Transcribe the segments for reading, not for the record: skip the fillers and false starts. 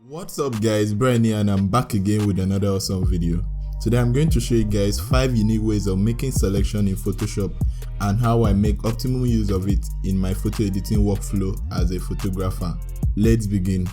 What's up guys, Brian here and I'm back again with another awesome video. Today I'm going to show you guys 5 unique ways of making selection in Photoshop and how I make optimum use of it in my photo editing workflow as a photographer. Let's begin.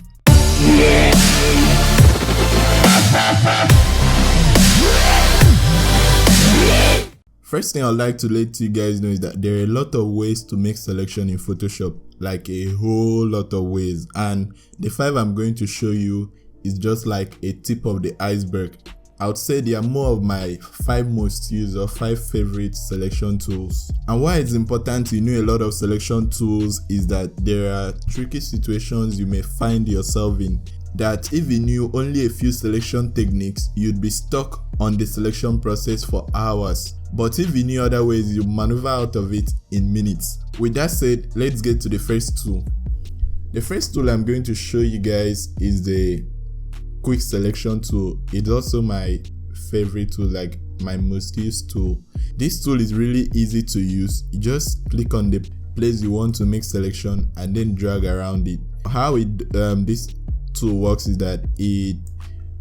First thing I'd like to let you guys know is that there are a lot of ways to make selection in Photoshop, like a whole lot of ways, and the 5 I'm going to show you is just like a tip of the iceberg. I would say they are more of my 5 most used or 5 favorite selection tools. And why it's important to know a lot of selection tools is that there are tricky situations you may find yourself in that if you knew only a few selection techniques, you'd be stuck on the selection process for hours. But if you knew other ways, you maneuver out of it in minutes. With that said, let's get to the first tool. The first tool I'm going to show you guys is the quick selection tool. It's also my favorite tool, like my most used tool. This tool is really easy to use. You just click on the place you want to make selection and then drag around it. How this tool works is that it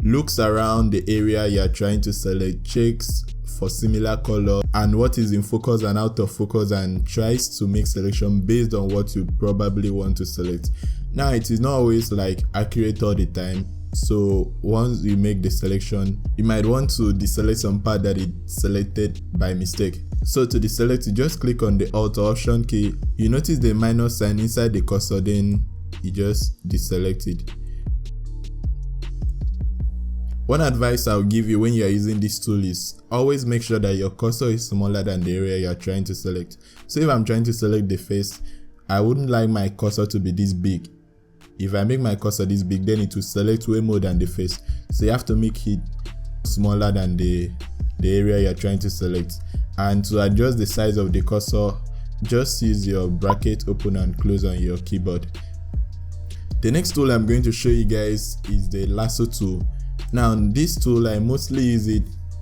looks around the area you are trying to select, checks for similar color and what is in focus and out of focus, and tries to make selection based on what you probably want to select. Now it is not always like accurate all the time, so once you make the selection, you might want to deselect some part that it selected by mistake. So to deselect, you just click on the Alt or Option key. You notice the minus sign inside the cursor, then you just deselect it. One advice I'll give you when you are using this tool is always make sure that your cursor is smaller than the area you are trying to select. So if I'm trying to select the face, I wouldn't like my cursor to be this big. If I make my cursor this big, then it will select way more than the face. So you have to make it smaller than the area you are trying to select. And to adjust the size of the cursor, just use your bracket open and close on your keyboard. The next tool I'm going to show you guys is the Lasso Tool. Now this tool, I mostly use it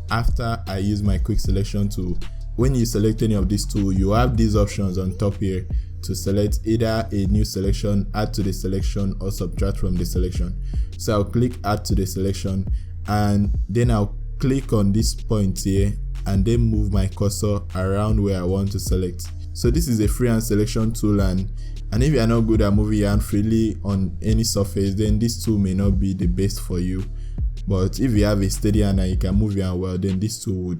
after I use my quick selection tool. When you select any of this tool, you have these options on top here to select either a new selection, add to the selection, or subtract from the selection. So I'll click add to the selection and then I'll click on this point here and then move my cursor around where I want to select. So this is a freehand selection tool, and if you are not good at moving your hand freely on any surface, then this tool may not be the best for you. But if you have a steady hand and you can move your hand well, then this tool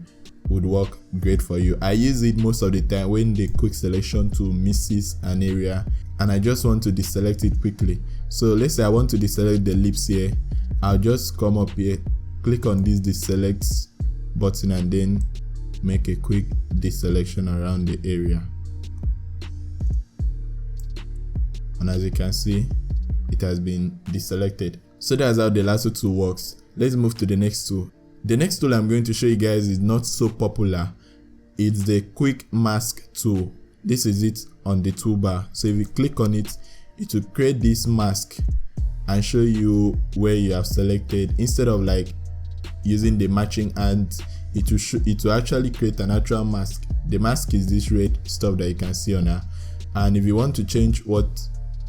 would work great for you. I use it most of the time when the quick selection tool misses an area and I just want to deselect it quickly. So let's say I want to deselect the lips here. I'll just come up here, click on this deselect button and then make a quick deselection around the area. And as you can see, it has been deselected. So that's how the Lasso tool works. Let's move to the next tool. The next tool I'm going to show you guys is not so popular. It's the quick mask tool. This is it on the toolbar. So if you click on it, it will create this mask and show you where you have selected. Instead of like using the matching ant, it will actually create an actual mask. The mask is this red stuff that you can see on her. And if you want to change what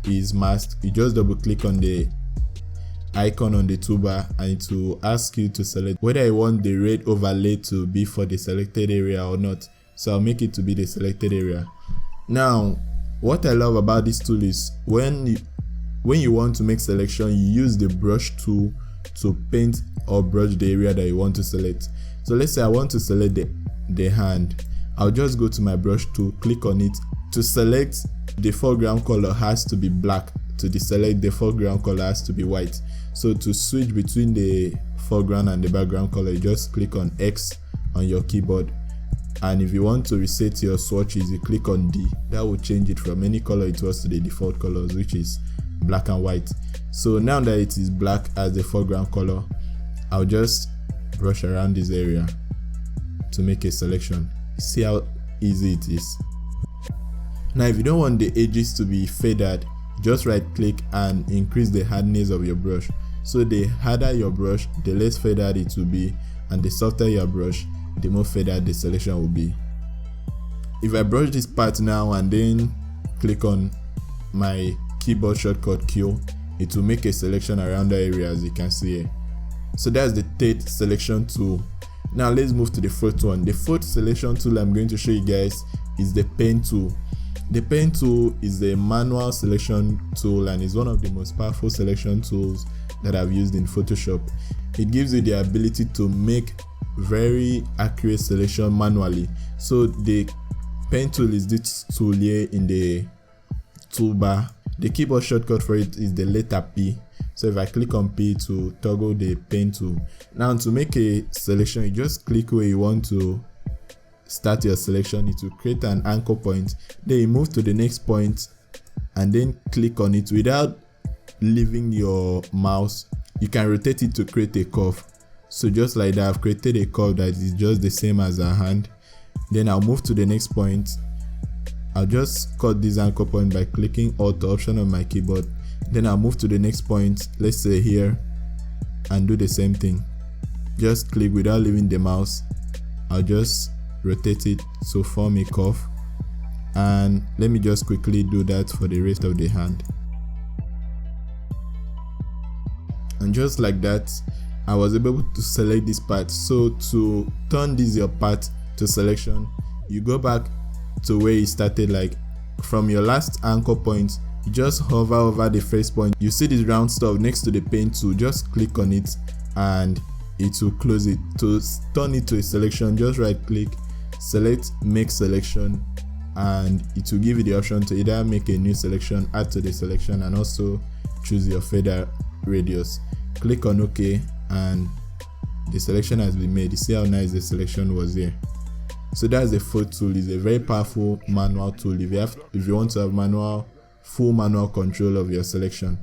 is masked, you just double click on the icon on the toolbar and it will ask you to select whether you want the red overlay to be for the selected area or not. So I'll make it to be the selected area. Now what I love about this tool is when you want to make selection, you use the brush tool to paint or brush the area that you want to select. So let's say I want to select the hand. I'll just go to my brush tool, click on it. To select, the foreground color has to be black. To deselect, the foreground color has to be white. So to switch between the foreground and the background color, you just click on X on your keyboard. And if you want to reset your swatches, you click on D. That will change it from any color it was to the default colors, which is black and white. So now that it is black as the foreground color, I'll just brush around this area to make a selection. See how easy it is. Now if you don't want the edges to be faded, just right click and increase the hardness of your brush. So the harder your brush, the less faded it will be, and the softer your brush, the more faded the selection will be. If I brush this part now and then click on my keyboard shortcut Q, it will make a selection around the area, as you can see here. So that's the third selection tool. Now let's move to the fourth one. The fourth selection tool I'm going to show you guys is the pen tool. The pen tool is a manual selection tool and is one of the most powerful selection tools that I've used in Photoshop. It gives you the ability to make very accurate selection manually. So the pen tool is this tool here in the toolbar. The keyboard shortcut for it is the letter P. So if I click on P to toggle the pen tool. Now to make a selection, you just click where you want to start your selection. It will create an anchor point. Then you move to the next point and then click on it without leaving your mouse. You can rotate it to create a curve. So just like that, I've created a curve that is just the same as a hand. Then I'll move to the next point. I'll just cut this anchor point by clicking Alt Option on my keyboard. Then I'll move to the next point, let's say here, and do the same thing. Just click without leaving the mouse. I'll just rotate it to form a curve, and let me just quickly do that for the rest of the hand. And just like that, I was able to select this part. So to turn this your part to selection, you go back to where you started, like from your last anchor point. You just hover over the first point. You see this round stuff next to the pen tool. Just click on it and it will close it. To turn it to a selection, just right click, select make selection, and it will give you the option to either make a new selection, add to the selection, and also choose your fader radius. Click on OK and the selection has been made. You see how nice the selection was here. So that's the fourth tool. It's a very powerful manual tool if you want to have full manual control of your selection.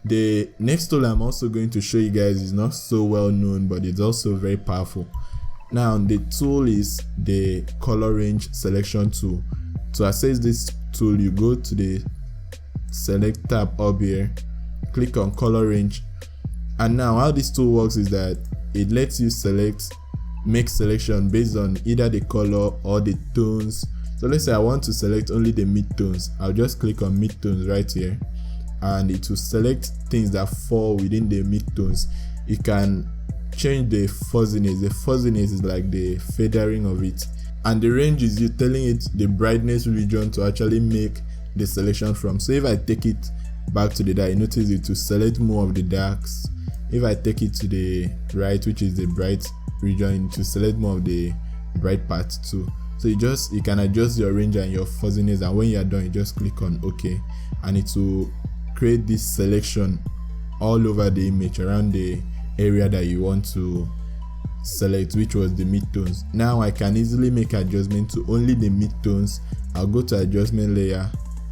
The next tool I'm also going to show you guys is not so well known, but it's also very powerful. Now the tool is the color range selection tool. To access this tool, you go to the select tab up here, click on color range, and now how this tool works is that it lets you make selection based on either the color or the tones. So let's say I want to select only the mid-tones. I'll just click on mid-tones right here, and it will select things that fall within the mid-tones. You can change the fuzziness. The fuzziness is like the fadering of it, and the range is you telling it the brightness region to actually make the selection from. So if I take it back to the dark, you notice it to select more of the darks. If I take it to the right, which is the bright region, to select more of the bright part too. So you can adjust your range and your fuzziness, and when you are done, you just click on OK, and it will create this selection all over the image around the area that you want to select, which was the midtones. Now I can easily make adjustment to only the midtones. I'll go to adjustment layer,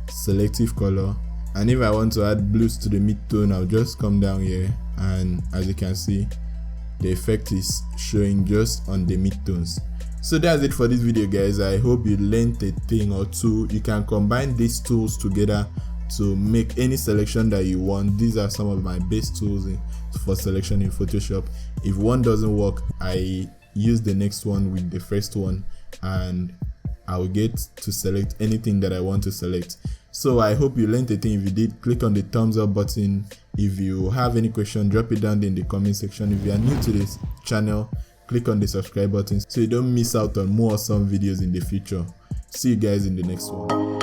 selective color, and if I want to add blues to the midtone, I'll just come down here, and as you can see, the effect is showing just on the midtones. So that's it for this video, guys. I hope you learned a thing or two. You can combine these tools together to make any selection that you want. These are some of my best tools for selection in Photoshop. If one doesn't work, I use the next one with the first one, and I will get to select anything that I want to select. So I hope you learned a thing. If you did, click on the thumbs up button. If you have any question, drop it down in the comment section. If you are new to this channel, click on the subscribe button so you don't miss out on more awesome videos in the future. See you guys in the next one.